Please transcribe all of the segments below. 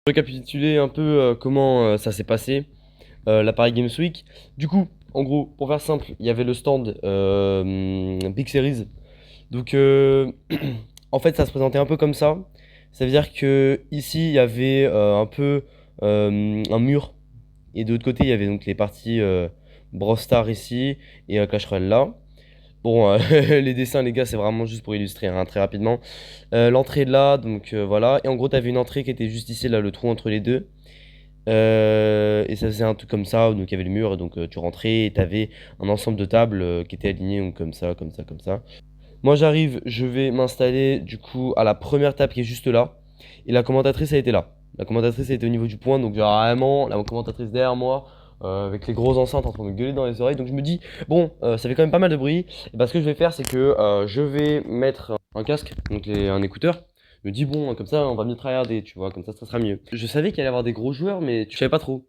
Récapituler un peu comment ça s'est passé, la Paris Games Week. Du coup, en gros, pour faire simple, il y avait le stand Big Series. Donc, en fait, ça se présentait un peu comme ça. Ça veut dire que ici, il y avait un peu un mur. Et de l'autre côté, il y avait donc les parties Brawl Stars ici et Clash Royale là. Bon, les dessins, les gars, c'est vraiment juste pour illustrer hein, très rapidement. L'entrée là, donc voilà. Et en gros, t'avais une entrée qui était juste ici, là, le trou entre les deux. Et ça faisait un truc comme ça, donc il y avait le mur, et donc tu rentrais et t'avais un ensemble de tables qui étaient alignées donc, comme ça, comme ça, comme ça. Moi j'arrive, je vais m'installer du coup à la première table qui est juste là. Et la commentatrice a été là. La commentatrice a été au niveau du point, donc genre, vraiment la commentatrice derrière moi, avec les grosses enceintes en train de me gueuler dans les oreilles. Donc je me dis, bon, ça fait quand même pas mal de bruit. Et bah, ce que je vais faire, c'est que je vais mettre un casque, donc un écouteur. Je me dis, bon, comme ça on va mieux tryharder, tu vois, comme ça sera mieux. Je savais qu'il allait y avoir des gros joueurs, mais tu savais pas trop.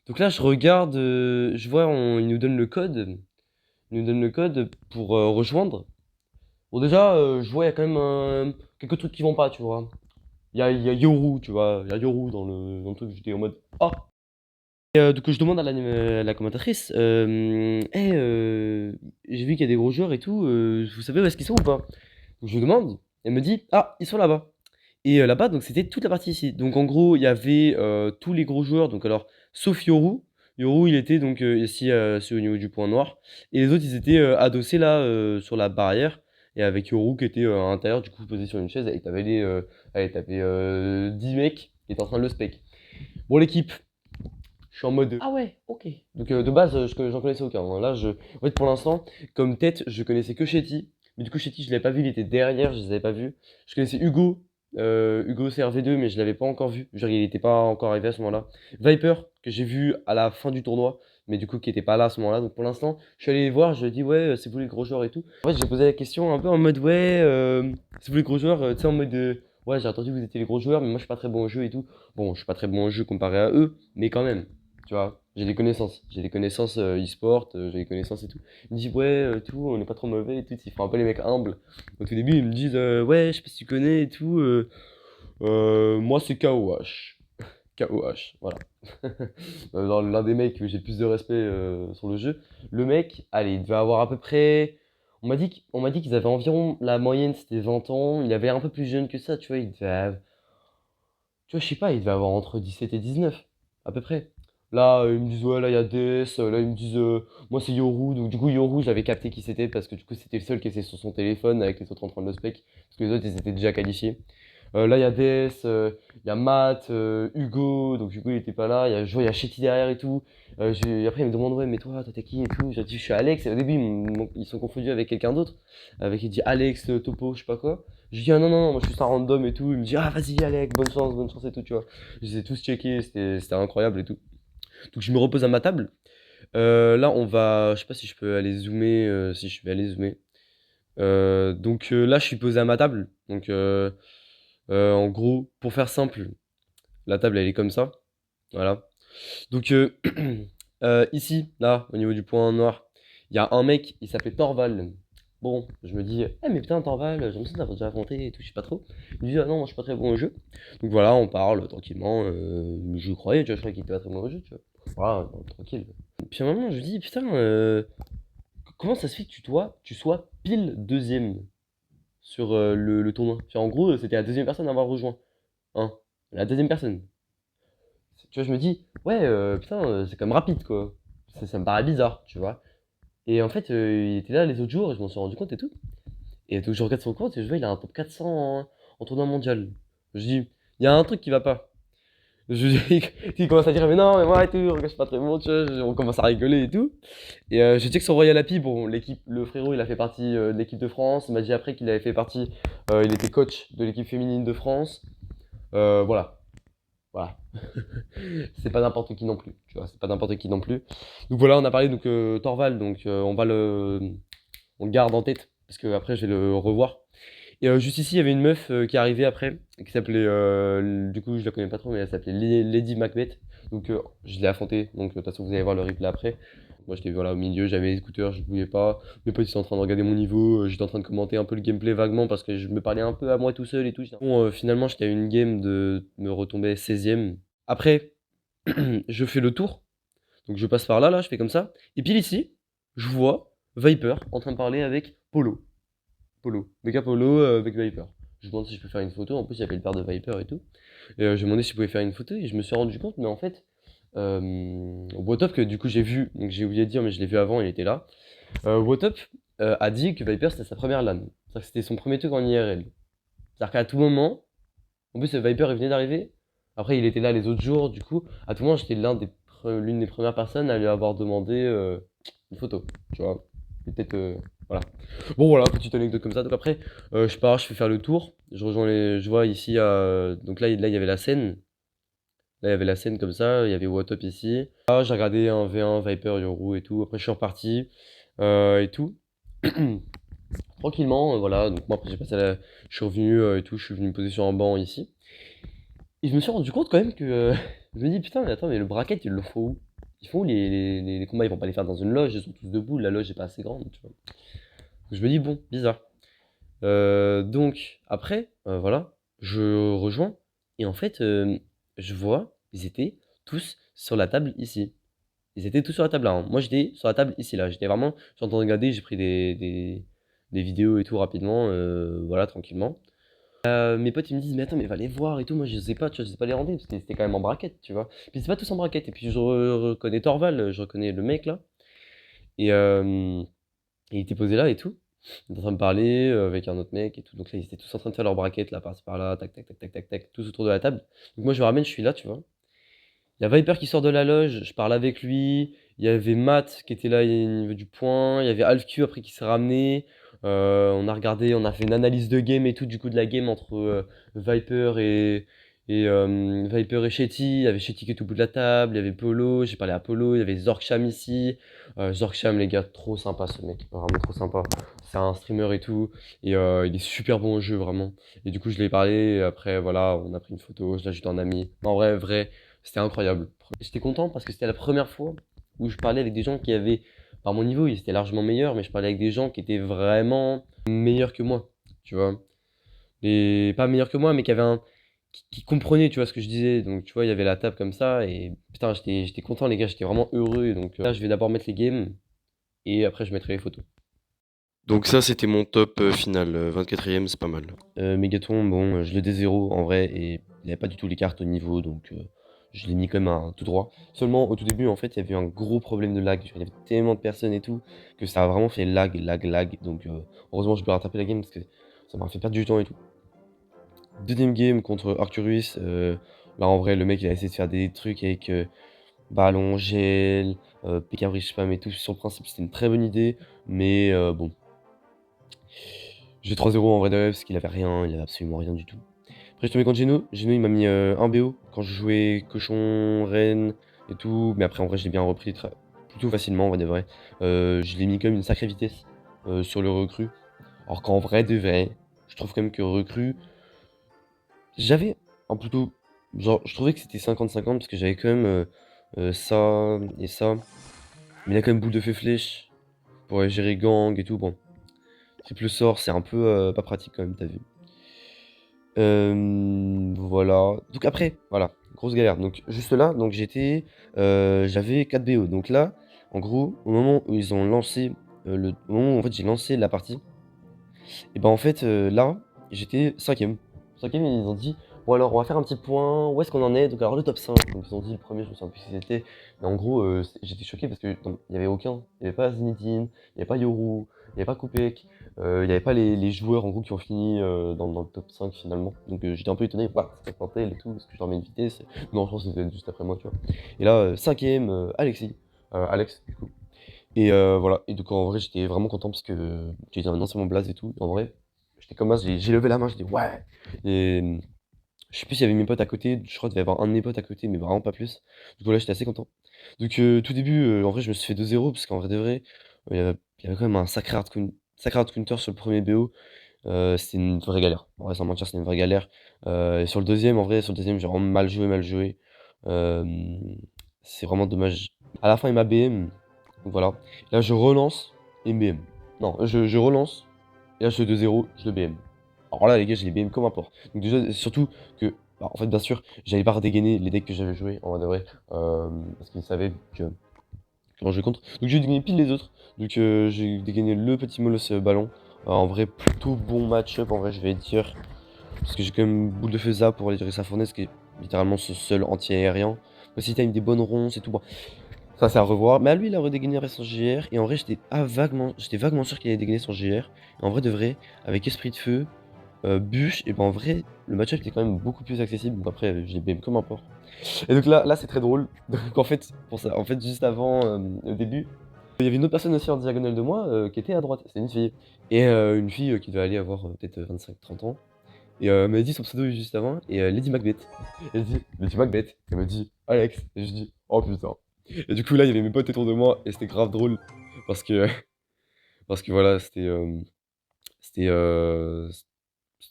Donc là, je regarde, je vois, il nous donne le code. Il nous donne le code pour rejoindre. Bon, déjà, je vois, il y a quand même quelques trucs qui vont pas, tu vois. Il y a Yoru, tu vois. Il y a Yoru dans le truc. J'étais en mode ah! Et, donc, je demande à la commentatrice hey, j'ai vu qu'il y a des gros joueurs et tout. Vous savez où est-ce qu'ils sont ou pas? Donc, je lui demande. Elle me dit ah, ils sont là-bas. Et là-bas, donc, c'était toute la partie ici. Donc, en gros, il y avait tous les gros joueurs. Donc, alors, sauf Yoru. Yoru, il était donc ici, c'est au niveau du point noir. Et les autres, ils étaient adossés là sur la barrière. Et avec Yoru qui était à l'intérieur, du coup, posé sur une chaise. Et t'avais allez, t'avais 10 mecs qui étaient en train de le spec. Bon, l'équipe, je suis en mode ah ouais, ok. Donc, de base, j'en connaissais aucun, hein. Là, en fait, pour l'instant, comme tête, je connaissais que Shetty. Mais du coup, Shetty, je l'avais pas vu, il était derrière, je les avais pas vus. Je connaissais Hugo, Hugo CRV2, mais je l'avais pas encore vu. Genre, il était pas encore arrivé à ce moment-là. Viper, que j'ai vu à la fin du tournoi, mais du coup, qui était pas là à ce moment-là. Donc, pour l'instant, je suis allé les voir, je lui ai dit, ouais, c'est vous les gros joueurs et tout. En fait, j'ai posé la question un peu en mode, ouais, c'est vous les gros joueurs, tu sais, en mode, ouais, j'ai entendu que vous étiez les gros joueurs, mais moi, je suis pas très bon au jeu et tout. Bon, je suis pas très bon au jeu comparé à eux, mais quand même, tu vois, j'ai des connaissances e-sport, j'ai des connaissances et tout. Ils me disent, ouais, tout, on n'est pas trop mauvais et tout, ils font un peu les mecs humbles. Au tout début, ils me disent, ouais, je sais pas si tu connais et tout. Moi, c'est KOH. KOH, voilà. Dans l'un des mecs que j'ai le plus de respect sur le jeu. Le mec, allez, il devait avoir à peu près. On m'a dit qu'ils avaient environ. La moyenne, c'était 20 ans. Il avait un peu plus jeune que ça, tu vois. Il devait. Tu vois, je sais pas, il devait avoir entre 17 et 19, à peu près. Là, ils me disent, ouais, là, il y a DS. Là, ils me disent, moi, c'est Yoru. Donc, du coup, Yoru, j'avais capté qui c'était parce que du coup, c'était le seul qui était sur son téléphone avec les autres en train de le spec. Parce que les autres, ils étaient déjà qualifiés. Là, il y a DS, il y a Matt, Hugo. Donc, Hugo, il était pas là. Je vois, il y a Shetty derrière et tout. Après, il me demande, ouais, mais toi, t'es qui et tout. J'ai dit, je suis Alex. Et au début, ils sont confondus avec quelqu'un d'autre. Il dit Alex, Topo, je sais pas quoi. Je dis, ah non, non, non, moi, je suis ça random et tout. Il me dit, ah, vas-y, Alex, bonne chance et tout, tu vois. Je les ai tous checkés, c'était incroyable et tout. Donc, je me repose à ma table. Là, je sais pas si je peux aller zoomer, si je vais aller zoomer. Donc là, je suis posé à ma table. Donc, en gros, pour faire simple, la table, elle est comme ça. Voilà. Donc, ici, là, au niveau du point noir, il y a un mec, il s'appelait Torval. Bon, je me dis, eh mais putain, Torval, j'ai l'impression d'avoir déjà affronté et tout, je sais pas trop. Il me dit, ah non, moi, je suis pas très bon au jeu. Donc voilà, on parle tranquillement. Je croyais, tu vois, je croyais qu'il était pas très bon au jeu, tu vois. Voilà, tranquille. Puis à un moment, je lui dis, putain, comment ça se fait que tu sois pile deuxième sur le tournoi? Genre, en gros, c'était la deuxième personne à avoir rejoint. Hein, la deuxième personne. Tu vois, je me dis, ouais, putain, c'est quand même rapide, quoi. Ça me paraît bizarre, tu vois. Et en fait, il était là les autres jours, et je m'en suis rendu compte et tout. Et donc, je regarde son compte et je vois, il a un top 400 en tournoi mondial. Je dis, il y a un truc qui va pas. Je dis, il commence à dire, mais non, mais moi et tout, regarde, je suis pas très bon, tu vois. On commence à rigoler et tout. Et je sais que son Royal Happy, bon, le frérot, il a fait partie de l'équipe de France. Il m'a dit après qu'il avait fait partie, il était coach de l'équipe féminine de France. Voilà. Voilà. C'est pas n'importe qui non plus, tu vois, c'est pas n'importe qui non plus. Donc voilà, on a parlé donc Torval, donc on le garde en tête parce que après je vais le revoir. Et juste ici, il y avait une meuf qui est arrivée après, qui s'appelait, du coup je la connais pas trop, mais elle s'appelait Lady Macbeth. Donc je l'ai affrontée, donc de toute façon vous allez voir le replay après. Moi j'étais voilà, au milieu, j'avais les écouteurs, je ne bougeais pas. Mes potes ils sont en train de regarder mon niveau, j'étais en train de commenter un peu le gameplay vaguement parce que je me parlais un peu à moi tout seul et tout. Bon, finalement j'étais à une game de me retomber 16ème. Après, je fais le tour. Donc je passe par là, je fais comme ça. Et pile ici, je vois Viper en train de parler avec Polo. Polo. Mecha Polo avec Viper. Je demande si je peux faire une photo. En plus, il y avait le père de Viper et tout. Et je me demandais si je pouvais faire une photo. Et je me suis rendu compte, mais en fait, Wotop, que du coup j'ai vu, donc j'ai oublié de dire, mais je l'ai vu avant, il était là. Wotop a dit que Viper c'était sa première LAN. C'est-à-dire que c'était son premier truc en IRL. C'est-à-dire qu'à tout moment, en plus Viper il venait d'arriver. Après il était là les autres jours, du coup, à tout moment j'étais l'une des premières personnes à lui avoir demandé une photo. Tu vois. Et peut-être. Voilà. Bon voilà, petite anecdote comme ça. Donc après, je pars, je fais faire le tour. Je rejoins les. Je vois ici, donc là il y avait la scène. Là, il y avait la scène comme ça, il y avait Watop ici. Là, j'ai regardé un V1, Viper, Yoru et tout. Après, je suis reparti et tout. Tranquillement, voilà. Donc, moi, après, je suis revenu et tout. Je suis venu me poser sur un banc ici. Et je me suis rendu compte quand même que. Je me dis, putain, mais attends, mais le bracket, il le faut où? Ils font où les combats? Ils vont pas les faire dans une loge, ils sont tous debout. La loge est pas assez grande, tu vois. Donc, je me dis, bon, bizarre. Donc, après, voilà, je rejoins. Et en fait, je vois, ils étaient tous sur la table ici. Ils étaient tous sur la table là, hein. Moi, j'étais sur la table ici, là. J'étais vraiment, je suis en train de regarder, j'ai pris des vidéos et tout rapidement, voilà, tranquillement. Mes potes, ils me disent, mais attends, mais va les voir et tout. Moi, je sais pas, tu vois, je sais pas les rendre, parce que c'était quand même en braquette, tu vois. Puis c'est pas tous en braquette. Et puis, reconnais Torval, je reconnais le mec là. Et il était posé là et tout. Il était en train de parler avec un autre mec et tout. Donc là, ils étaient tous en train de faire leur braquette là, par-ci par-là, tac, tac, tac, tac, tac, tac, tous autour de la table. Donc moi, je me ramène, je suis là, tu vois. Il y a Viper qui sort de la loge, je parle avec lui. Il y avait Matt qui était là au niveau du point. Il y avait AlfQ après qui s'est ramené. On a regardé, on a fait une analyse de game et tout, du coup, de la game entre Viper Viper et Shetty. Il y avait Shetty qui était au bout de la table. Il y avait Polo, j'ai parlé à Polo. Il y avait Zorksham ici. Zorksham, les gars, trop sympa ce mec, vraiment trop sympa. C'est un streamer et tout. Et il est super bon au jeu, vraiment. Et du coup, je lui ai parlé. Et après, voilà, on a pris une photo. Je l'ai ajouté en ami. En vrai. C'était incroyable. J'étais content parce que c'était la première fois où je parlais avec des gens qui avaient, par mon niveau, ils étaient largement meilleurs, mais je parlais avec des gens qui étaient vraiment meilleurs que moi, tu vois. Et pas meilleurs que moi, mais qui avaient qui comprenaient, tu vois, ce que je disais. Donc, tu vois, il y avait la table comme ça, et putain, j'étais content, les gars, j'étais vraiment heureux. Et donc, là, je vais d'abord mettre les games, et après, je mettrai les photos. Donc ça, c'était mon top final, 24e, c'est pas mal. Megaton, bon, je le dé-0 en vrai, et il avait pas du tout les cartes au niveau, donc je l'ai mis comme un tout droit. Seulement, au tout début, en fait, il y avait eu un gros problème de lag. Il y avait tellement de personnes et tout, que ça a vraiment fait lag. Donc heureusement, je peux rattraper la game, parce que ça m'a fait perdre du temps et tout. Deuxième game contre Arcturus, là en vrai, le mec, il a essayé de faire des trucs avec ballon, gel, PK Bridge Spam et tout. Sur le principe, c'était une très bonne idée, mais bon. J'ai 3-0 en vrai de vrai parce qu'il avait rien, il avait absolument rien du tout. Après je tombé contre Geno, Geno il m'a mis un BO quand je jouais Cochon, Rennes et tout, mais après en vrai je l'ai bien repris plutôt facilement en vrai de vrai. Je l'ai mis comme une sacrée vitesse sur le recru. Alors qu'en vrai de vrai, je trouve quand même que recru, j'avais un plutôt... Genre je trouvais que c'était 50-50 parce que j'avais quand même ça et ça. Mais il a quand même boule de feu flèche pour gérer gang et tout, bon. Triple sort, c'est un peu pas pratique quand même, t'as vu. Voilà. Donc après, voilà, grosse galère. Donc juste là, donc j'avais 4 BO. Donc là, en gros, au moment où ils ont lancé, au moment où en fait j'ai lancé la partie, et ben en fait là, j'étais 5ème. 5ème, ils ont dit, bon alors on va faire un petit point, où est-ce qu'on en est? Donc alors le top 5, donc ils ont dit le premier, je me souviens plus qui c'était. Mais en gros, j'étais choqué parce que donc, il y avait aucun, il y avait pas Zinedine, il y avait pas Yoru, il y avait pas Koupek, il y avait pas les joueurs en gros qui ont fini dans le top 5 finalement. Donc j'étais un peu étonné, bah, c'est Pantel et tout, parce que je dormais une vitesse. Non, je pense que c'était juste après moi, tu vois. Et là, 5ème, Alexis, Alex, du coup. Et voilà, et donc en vrai, j'étais vraiment content parce que j'ai dit maintenant c'est mon blaze et tout. Et en vrai, j'étais comme ça, j'ai levé la main, j'ai dit ouais. Et je sais plus s'il y avait mes potes à côté, je crois qu'il devait y avoir un de mes potes à côté, mais vraiment pas plus. Du coup là, j'étais assez content. Donc tout début, en vrai, je me suis fait 2-0 parce qu'en vrai de vrai, il y avait quand même un sacré hard counter sur le premier BO. C'était une vraie galère. En vrai, sans mentir, c'était une vraie galère. Et sur le deuxième, en vrai, sur le deuxième, j'ai vraiment mal joué. Euh, c'est vraiment dommage. À la fin, il m'a BM. Donc voilà. Là, je relance et BM. Non, je relance. Et là, je fais 2-0, je le BM. Alors là, les gars, je l'ai BM comme un porc. Donc déjà, surtout que Bah, en fait, bien sûr, j'allais pas redégainer les decks que j'avais joués, en vrai de vrai, parce qu'ils savaient comment jouer contre. Donc j'ai dégainé pile les autres. Donc j'ai dégainé le petit Molosse ballon. En vrai, plutôt bon match-up, en vrai, je vais dire. Parce que j'ai quand même boule de feu zap pour aller gérer sa fournaise, qui est littéralement ce seul anti-aérien. Mais si t'as des bonnes ronces et tout, bon, ça c'est à revoir. Mais à lui, il a redégainé son GR. Et en vrai, j'étais vaguement sûr qu'il allait dégainer son GR. Et en vrai de vrai, avec Esprit de Feu, Bûche, et ben en vrai, le match-up était quand même beaucoup plus accessible. Donc après, j'ai BM comme un porc. Et donc là c'est très drôle. Donc en fait, pour ça, en fait, juste avant, au début, il y avait une autre personne aussi en diagonale de moi qui était à droite. C'était une fille. Et une fille qui devait aller avoir peut-être 25-30 ans. Et elle m'a dit son pseudo juste avant, et Lady Macbeth. Elle dit Lady Macbeth. Elle me dit Alex. Et je dis oh putain. Et du coup là il y avait mes potes autour de moi et c'était grave drôle parce que parce que voilà c'était c'était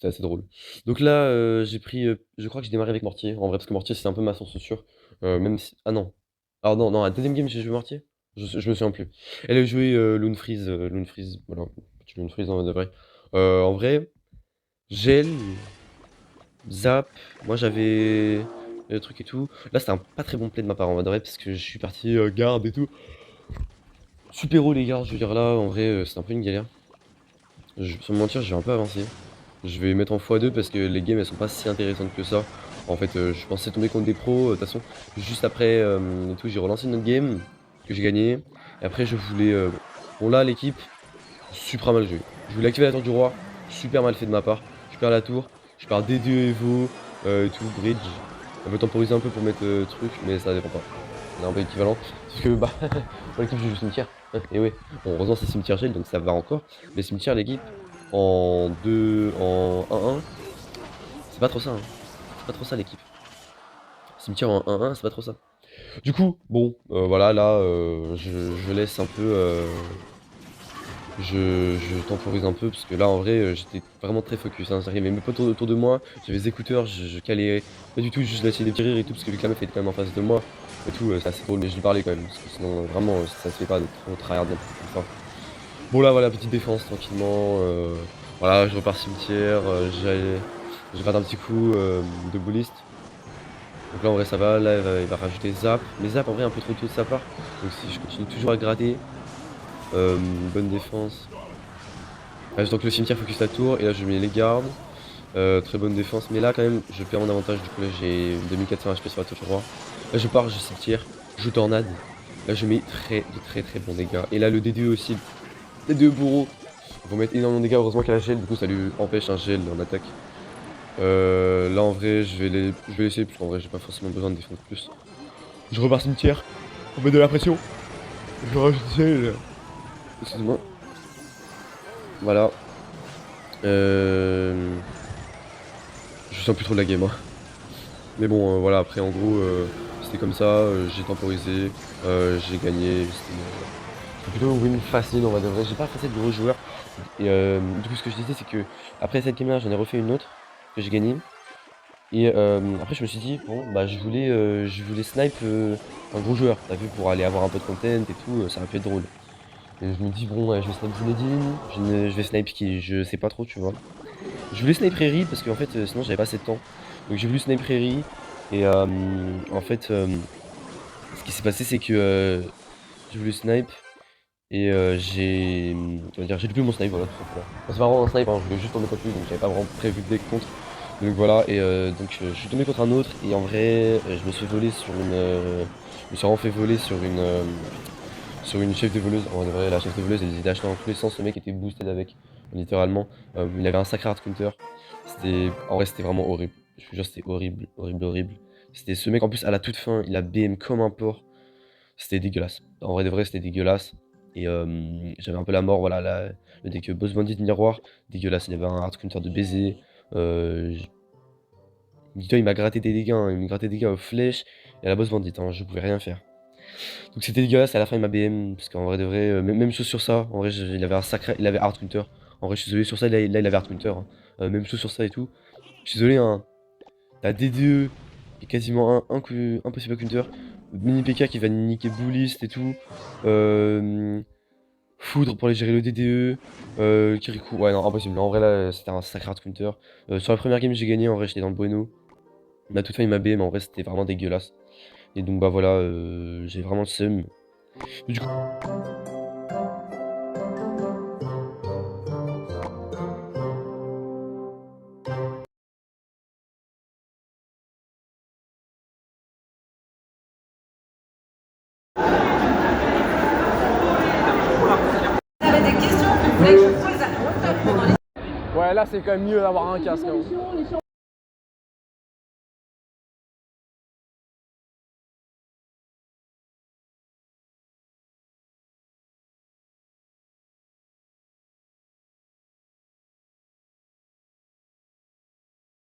assez drôle. Donc là j'ai pris je crois que j'ai démarré avec Mortier en vrai parce que Mortier c'est un peu ma source sûre. Même si ah non. Alors non la deuxième game j'ai joué Mortier. Je me souviens plus. Elle a joué Lune Freeze voilà petit Lune Freeze en vrai. En vrai Gel Zap, moi j'avais le truc et tout. Là c'était un pas très bon play de ma part en vrai parce que je suis parti garde et tout. Super haut les gardes, je veux dire là en vrai c'est un peu une galère. Sans me mentir, je vais un peu avancer. Je vais mettre en x2 parce que les games elles sont pas si intéressantes que ça. En fait je pensais tomber contre des pros, de toute façon juste après et tout j'ai relancé une autre game que j'ai gagné. Et après je voulais bon là l'équipe super mal joué. Je voulais activer la tour du roi, super mal fait de ma part. Je perds la tour, je perds D2 Evo et tout, bridge. On peut temporiser un peu pour mettre truc, mais ça dépend pas. C'est un peu équivalent. Parce que bah, pour l'équipe, j'ai du cimetière. Et ouais, bon, heureusement c'est cimetière gel, donc ça va encore. Mais cimetière, l'équipe, en 2, en 1-1, c'est pas trop ça. Hein. C'est pas trop ça l'équipe. Cimetière en 1-1, c'est pas trop ça. Du coup, bon, voilà, là, je laisse un peu. Je temporise un peu parce que là en vrai j'étais vraiment très focus hein. J'arrivais mes potes autour de moi, j'avais les écouteurs, je calais pas du tout, juste laisser des petits rires et tout parce que vu que la meuf était quand même en face de moi et tout, c'est assez drôle mais je lui parlais quand même parce que sinon vraiment ça se fait pas de trop tryhard comme ça. Bon là voilà petite défense tranquillement, voilà je repars cimetière, je rate un petit coup de bouliste. Donc là en vrai ça va, là il va rajouter zap, mais zap en vrai un peu trop tôt de sa part, donc si je continue toujours à gratter, bonne défense. Donc le cimetière focus la tour, et là je mets les gardes. Très bonne défense, mais là quand même je perds mon avantage, du coup là j'ai 2400 HP sur la tour du roi. Là je pars, je cimetière, je tornade. Là je mets de très bons dégâts. Et là le D2 aussi, D2 bourreau. Ils vont mettre énormément de dégâts, heureusement qu'il a gel, du coup ça lui empêche un gel en attaque. Là en vrai je vais laisser, parce qu'en vrai j'ai pas forcément besoin de défendre plus. Je repars cimetière, on met de la pression. Je rajoute gel. Excuse-moi. Voilà. Je sens plus trop de la game. Hein. Mais bon, voilà, après en gros, c'était comme ça, j'ai temporisé, j'ai gagné, c'était plutôt une win facile, on va dire. J'ai pas fait de gros joueurs. Et du coup, ce que je disais, c'est que après cette game-là, j'en ai refait une autre que j'ai gagnée. Et après, je me suis dit, bon, bah, je voulais snipe un gros joueur, t'as vu, pour aller avoir un peu de content et tout, ça aurait pu être drôle. Et je me dis, bon, je vais snipe Zinedine, je vais snipe qui, je sais pas trop, tu vois. Je voulais snipe Riri parce qu'en fait, sinon, j'avais pas assez de temps. Donc, j'ai voulu snipe Riri. Et en fait, ce qui s'est passé, c'est que j'ai voulu snipe et comment dire, j'ai loupé mon snipe, voilà, tout simplement. Enfin, c'est pas vraiment un snipe, hein, je voulais juste tomber contre lui, donc j'avais pas vraiment prévu de deck contre. Donc voilà, et donc je suis tombé contre un autre, et en vrai, je me suis fait voler sur une. Je me suis vraiment fait voler sur une chef de voleuse. En vrai, la chef de voleuse, elle était achetée dans tous les sens, le mec était boosted avec, littéralement. Il avait un sacré hard counter. En vrai, c'était vraiment horrible. Je vous jure, c'était horrible, horrible, horrible. C'était ce mec, en plus, à la toute fin, il a BM comme un porc. C'était dégueulasse. En vrai de vrai, c'était dégueulasse. Et j'avais un peu la mort, voilà, le deck Boss Bandit Miroir, dégueulasse. Il avait un hard counter de baiser. j- Dis-toi, il m'a gratté des dégâts, hein. Il m'a gratté des dégâts aux flèches et à la Boss Bandit, hein. Je pouvais rien faire. Donc c'était dégueulasse, à la fin il m'a BM, parce qu'en vrai de vrai, même chose sur ça, en vrai il avait un sacré, il avait hard counter. En vrai je suis désolé sur ça, là il avait hard counter. Hein. Même chose sur ça et tout. Je suis désolé, hein. T'as DDE, qui est quasiment impossible à counter. Mini PK qui va niquer Bullist et tout. Foudre pour aller gérer le DDE. Kirikou, ouais non, impossible. En vrai là, c'était un sacré hard counter. Sur la première game j'ai gagné, en vrai j'étais dans le bueno. On a toute failli m'habiller, mais en vrai, c'était vraiment dégueulasse. Et donc, bah voilà, j'ai vraiment le seum. Du coup, Vous avez des questions, vous voulez que je pose à... Ouais, là c'est quand même mieux d'avoir un casque, hein.